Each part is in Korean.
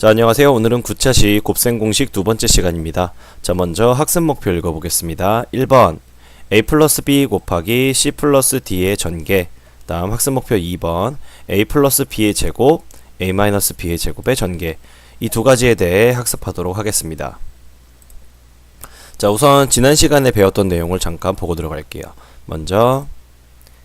자, 안녕하세요. 오늘은 9차식 곱셈 공식 두 번째 시간입니다. 자, 먼저 학습 목표 읽어보겠습니다. 1번 a 플러스 b 곱하기 c 플러스 d의 전개. 다음 학습 목표 2번 a 플러스 b의 제곱, a 마이너스 b의 제곱의 전개. 이 두 가지에 대해 학습하도록 하겠습니다. 자, 우선 지난 시간에 배웠던 내용을 잠깐 보고 들어갈게요. 먼저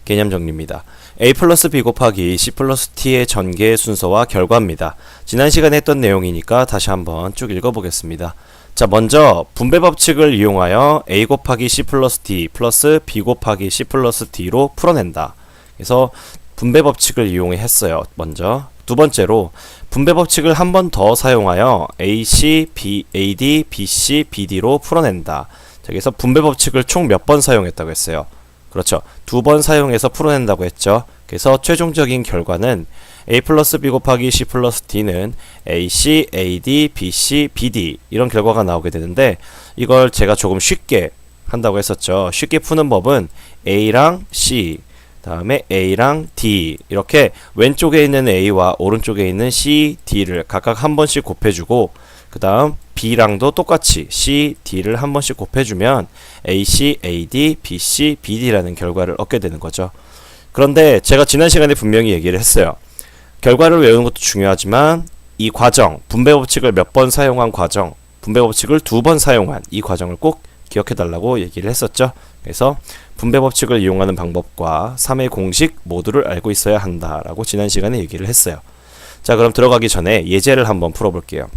개념 정리입니다. a 플러스 b 곱하기 c 플러스 t의 전개의 순서와 결과입니다. 지난 시간에 했던 내용이니까 다시 한번 쭉 읽어보겠습니다. 자, 먼저 분배 법칙을 이용하여 a 곱하기 c 플러스 d 플러스 b 곱하기 c 플러스 d로 풀어낸다. 그래서 분배 법칙을 이용해 했어요. 먼저 두 번째로 분배 법칙을 한 번 더 사용하여 ac, ad, bc, bd로 풀어낸다. 자, 그래서 분배 법칙을 총 몇 번 사용했다고 했어요. 그렇죠. 두 번 사용해서 풀어낸다고 했죠. 그래서 최종적인 결과는 a 플러스 b 곱하기 c 플러스 d는 ac, ad, bc, bd 이런 결과가 나오게 되는데, 이걸 제가 조금 쉽게 한다고 했었죠. 쉽게 푸는 법은 a랑 c, 다음에 a랑 d 이렇게 왼쪽에 있는 a와 오른쪽에 있는 c, d를 각각 한 번씩 곱해주고, 그 다음 b랑도 똑같이 c, d를 한 번씩 곱해주면 ac, ad, bc, bd라는 결과를 얻게 되는 거죠. 그런데 제가 지난 시간에 분명히 얘기를 했어요. 결과를 외우는 것도 중요하지만 이 과정, 분배 법칙을 몇 번 사용한 과정, 분배 법칙을 두 번 사용한 이 과정을 꼭 기억해 달라고 얘기를 했었죠. 그래서 분배 법칙을 이용하는 방법과 3의 공식 모두를 알고 있어야 한다라고 지난 시간에 얘기를 했어요. 자, 그럼 들어가기 전에 예제를 한번 풀어볼게요.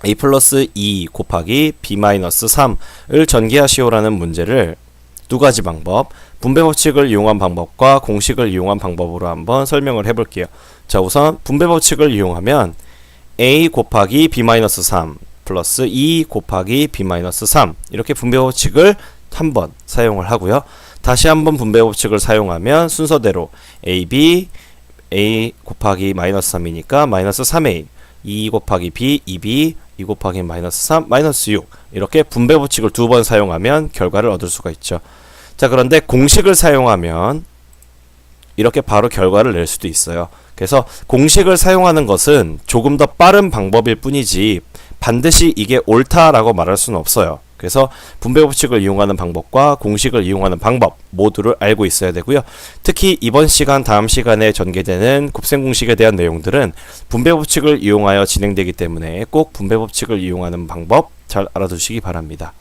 a 플러스 2 곱하기 b 마이너스 3을 전개하시오라는 문제를 두 가지 방법, 분배 법칙을 이용한 방법과 공식을 이용한 방법으로 한번 설명을 해볼게요. 자, 우선 분배 법칙을 이용하면 a 곱하기 b 마이너스 3 플러스 2 곱하기 b 마이너스 3 이렇게 분배 법칙을 한번 사용을 하고요. 다시 한번 분배 법칙을 사용하면 순서대로 ab, a 곱하기 마이너스 3이니까 마이너스 3a, 2 곱하기 b, 2b, 2 곱하기 마이너스 3, 마이너스 6 이렇게 분배 법칙을 두 번 사용하면 결과를 얻을 수가 있죠. 자, 그런데 공식을 사용하면 이렇게 바로 결과를 낼 수도 있어요. 그래서 공식을 사용하는 것은 조금 더 빠른 방법일 뿐이지 반드시 이게 옳다라고 말할 수는 없어요. 그래서 분배 법칙을 이용하는 방법과 공식을 이용하는 방법 모두를 알고 있어야 되고요. 특히 이번 시간, 다음 시간에 전개되는 곱셈 공식에 대한 내용들은 분배 법칙을 이용하여 진행되기 때문에 꼭 분배 법칙을 이용하는 방법 잘 알아두시기 바랍니다.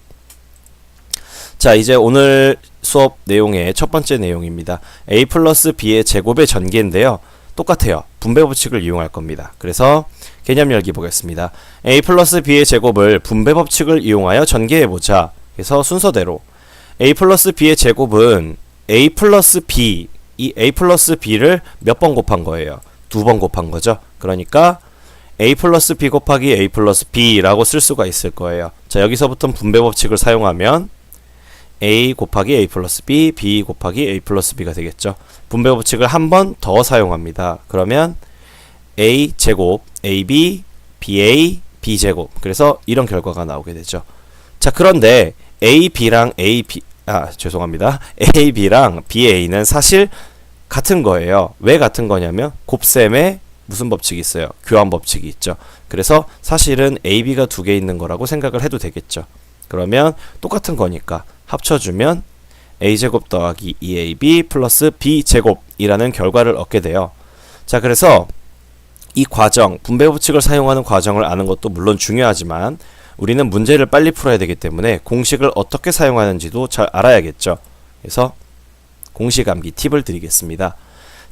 자, 이제 오늘 수업 내용의 첫 번째 내용입니다. a 플러스 b의 제곱의 전개인데요. 똑같아요. 분배 법칙을 이용할 겁니다. 그래서 개념 열기 보겠습니다. a 플러스 b의 제곱을 분배 법칙을 이용하여 전개해보자. 그래서 순서대로 a 플러스 b의 제곱은 a 플러스 b, 이 a 플러스 b를 몇 번 곱한 거예요? 두 번 곱한 거죠. 그러니까 a 플러스 b 곱하기 a 플러스 b라고 쓸 수가 있을 거예요. 자, 여기서부터 분배 법칙을 사용하면 a 곱하기 a 플러스 b, b 곱하기 a 플러스 b가 되겠죠. 분배 법칙을 한 번 더 사용합니다. 그러면 a 제곱, ab, ba, b 제곱. 그래서 이런 결과가 나오게 되죠. 자, 그런데 ab랑 죄송합니다. ab랑 ba는 사실 같은 거예요. 왜 같은 거냐면 곱셈에 무슨 법칙이 있어요? 교환 법칙이 있죠. 그래서 사실은 ab가 두 개 있는 거라고 생각을 해도 되겠죠. 그러면 똑같은 거니까 합쳐주면 a제곱 더하기 2ab 플러스 b제곱이라는 결과를 얻게 돼요. 자, 그래서 이 과정, 분배 법칙을 사용하는 과정을 아는 것도 물론 중요하지만 우리는 문제를 빨리 풀어야 되기 때문에 공식을 어떻게 사용하는지도 잘 알아야겠죠. 그래서 공식 암기 팁을 드리겠습니다.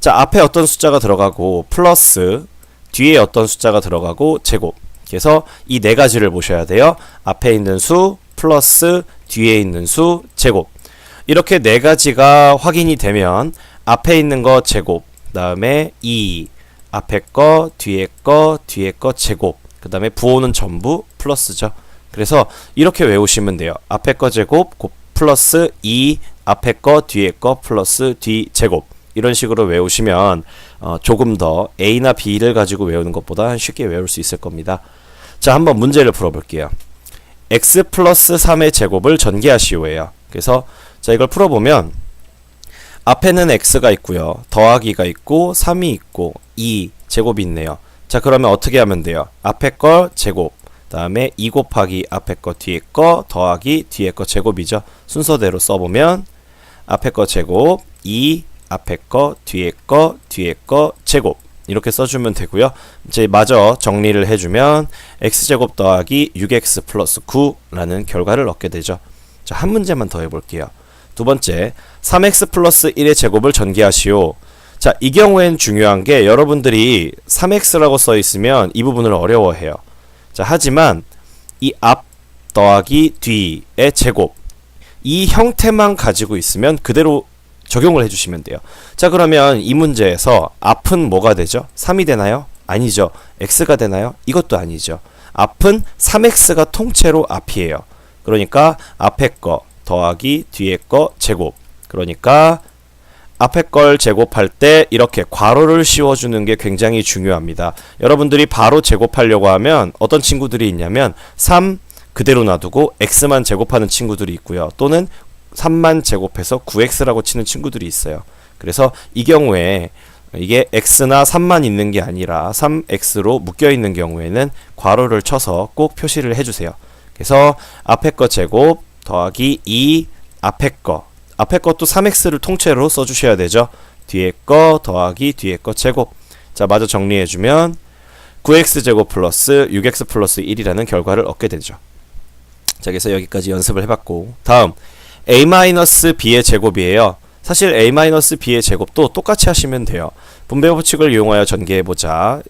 자, 앞에 어떤 숫자가 들어가고 플러스, 뒤에 어떤 숫자가 들어가고 제곱. 그래서 이 네 가지를 보셔야 돼요. 앞에 있는 수 플러스 뒤에 있는 수 제곱. 이렇게 네 가지가 확인이 되면 앞에 있는 거 제곱, 그 다음에 2, 앞에 거, 뒤에 거, 뒤에 거 제곱, 그 다음에 부호는 전부 플러스죠. 그래서 이렇게 외우시면 돼요. 앞에 거 제곱 플러스 2, 앞에 거, 뒤에 거 플러스 뒤 제곱. 이런 식으로 외우시면 조금 더 A나 B를 가지고 외우는 것보다 쉽게 외울 수 있을 겁니다. 자, 한번 문제를 풀어볼게요. x 플러스 3의 제곱을 전개하시오예요. 그래서 자, 이걸 풀어보면 앞에는 x가 있고요. 더하기가 있고 3이 있고 2 제곱이 있네요. 자, 그러면 어떻게 하면 돼요? 앞에 걸 제곱, 다음에 2 곱하기 앞에 거 뒤에 거 더하기 뒤에 거 제곱이죠. 순서대로 써보면 앞에 거 제곱, 2 앞에 거 뒤에 거 뒤에 거 제곱 이렇게 써주면 되고요. 이제 마저 정리를 해주면 x제곱 더하기 6x 플러스 9라는 결과를 얻게 되죠. 자, 한 문제만 더 해볼게요. 두 번째, 3x 플러스 1의 제곱을 전개하시오. 자, 이 경우엔 중요한 게 여러분들이 3x라고 써 있으면 이 부분을 어려워해요. 자, 하지만 이 앞 더하기 뒤의 제곱 이 형태만 가지고 있으면 그대로 적용을 해주시면 돼요. 자, 그러면 이 문제에서 앞은 뭐가 되죠? 3이 되나요? 아니죠. x가 되나요? 이것도 아니죠. 앞은 3x가 통째로 앞이에요. 그러니까 앞에 거 더하기 뒤에 거 제곱. 그러니까 앞에 걸 제곱할 때 이렇게 괄호를 씌워주는 게 굉장히 중요합니다. 여러분들이 바로 제곱하려고 하면 어떤 친구들이 있냐면 3 그대로 놔두고 x만 제곱하는 친구들이 있고요. 또는 3만 제곱해서 9x라고 치는 친구들이 있어요. 그래서 이 경우에 이게 x나 3만 있는 게 아니라 3x로 묶여 있는 경우에는 괄호를 쳐서 꼭 표시를 해주세요. 그래서 앞에 거 제곱 더하기 2 앞에 것도 3x를 통째로 써주셔야 되죠. 뒤에 거 더하기 뒤에 거 제곱. 자, 마저 정리해주면 9x제곱 플러스 6x 플러스 1이라는 결과를 얻게 되죠. 자, 그래서 여기까지 연습을 해봤고, 다음 a-b의 제곱이에요. 사실 a-b의 제곱도 똑같이 하시면 돼요. 분배 법칙을 이용하여 전개해보자.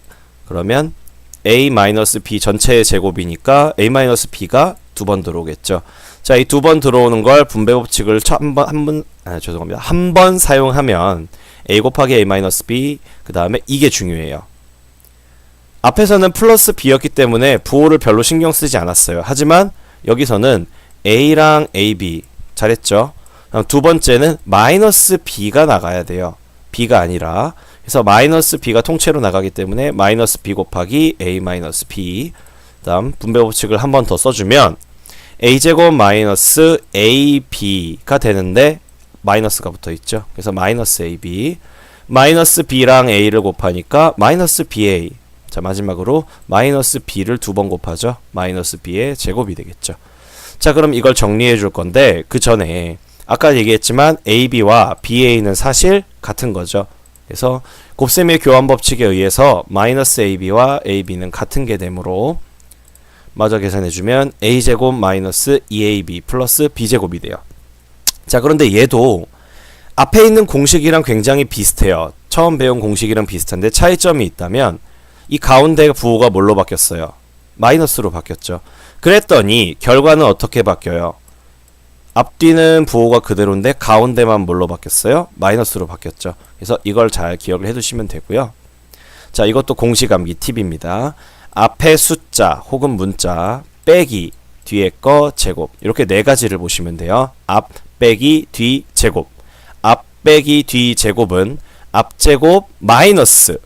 그러면 a-b 전체의 제곱이니까 a-b가 두 번 들어오겠죠. 자, 이 두 번 들어오는 걸 분배 법칙을 한 번 사용하면 a 곱하기 a-b 그 다음에 이게 중요해요. 앞에서는 플러스 b였기 때문에 부호를 별로 신경 쓰지 않았어요. 하지만 여기서는 a랑 ab 잘했죠. 두 번째는 마이너스 b가 나가야 돼요. b가 아니라. 그래서 마이너스 b가 통째로 나가기 때문에 마이너스 b 곱하기 a 마이너스 b. 다음 분배 법칙을 한 번 더 써주면 a제곱 마이너스 ab가 되는데 마이너스가 붙어있죠. 그래서 마이너스 ab. 마이너스 b랑 a를 곱하니까 마이너스 ba. 자, 마지막으로 마이너스 b를 두 번 곱하죠. 마이너스 b의 제곱이 되겠죠. 자, 그럼 이걸 정리해 줄 건데 그 전에 아까 얘기했지만 ab와 ba는 사실 같은 거죠. 그래서 곱셈의 교환 법칙에 의해서 마이너스 ab와 ab는 같은 게 되므로 마저 계산해주면 a제곱 마이너스 2ab 플러스 b제곱이 돼요. 자, 그런데 얘도 앞에 있는 공식이랑 굉장히 비슷해요. 처음 배운 공식이랑 비슷한데 차이점이 있다면 이 가운데 부호가 뭘로 바뀌었어요? 마이너스로 바뀌었죠. 그랬더니 결과는 어떻게 바뀌어요? 앞뒤는 부호가 그대로인데 가운데만 뭘로 바뀌었어요? 마이너스로 바뀌었죠. 그래서 이걸 잘 기억을 해두시면 되고요. 자, 이것도 공식 암기 팁입니다. 앞에 숫자 혹은 문자 빼기 뒤에 거 제곱 이렇게 네 가지를 보시면 돼요. 앞 빼기 뒤 제곱. 앞 빼기 뒤 제곱은 앞제곱 마이너스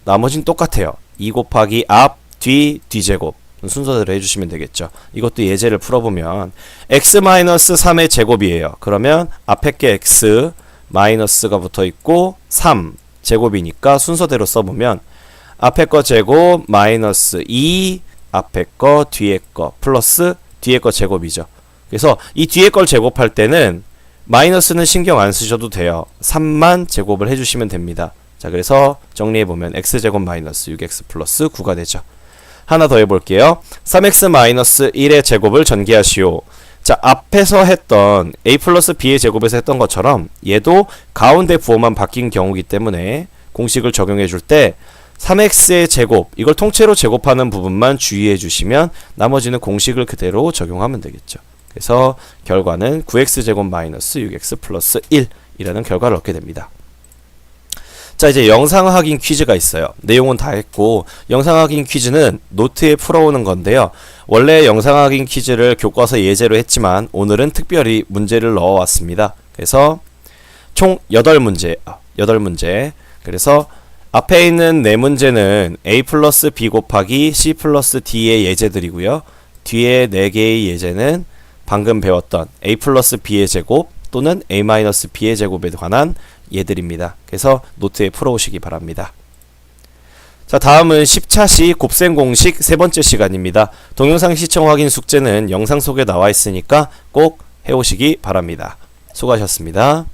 나머지는 똑같아요. 2 곱하기 앞 뒤 뒤제곱 순서대로 해주시면 되겠죠. 이것도 예제를 풀어보면 x-3의 제곱이에요. 그러면 앞에 게 x 마이너스가 붙어있고 3 제곱이니까 순서대로 써보면 앞에 거 제곱 마이너스 2 앞에 거 뒤에 거 플러스 뒤에 거 제곱이죠. 그래서 이 뒤에 걸 제곱할 때는 마이너스는 신경 안 쓰셔도 돼요. 3만 제곱을 해주시면 됩니다. 자, 그래서 정리해보면 x제곱 마이너스 6x 플러스 9가 되죠. 하나 더 해볼게요. 3x 마이너스 1의 제곱을 전개하시오. 자, 앞에서 했던 a 플러스 b의 제곱에서 했던 것처럼 얘도 가운데 부호만 바뀐 경우이기 때문에 공식을 적용해 줄 때 3x의 제곱 이걸 통째로 제곱하는 부분만 주의해 주시면 나머지는 공식을 그대로 적용하면 되겠죠. 그래서 결과는 9x제곱 마이너스 6x 플러스 1이라는 결과를 얻게 됩니다. 자, 이제 영상 확인 퀴즈가 있어요. 내용은 다 했고 영상 확인 퀴즈는 노트에 풀어오는 건데요. 원래 영상 확인 퀴즈를 교과서 예제로 했지만 오늘은 특별히 문제를 넣어왔습니다. 그래서 총 8문제. 그래서 앞에 있는 4문제는 a 플러스 b 곱하기 c 플러스 d의 예제들이고요. 뒤에 4개의 예제는 방금 배웠던 a 플러스 b의 제곱 또는 a 마이너스 b의 제곱에 관한 예들입니다. 그래서 노트에 풀어오시기 바랍니다. 자, 다음은 10차시 곱셈 공식 세 번째 시간입니다. 동영상 시청 확인 숙제는 영상 속에 나와 있으니까 꼭 해오시기 바랍니다. 수고하셨습니다.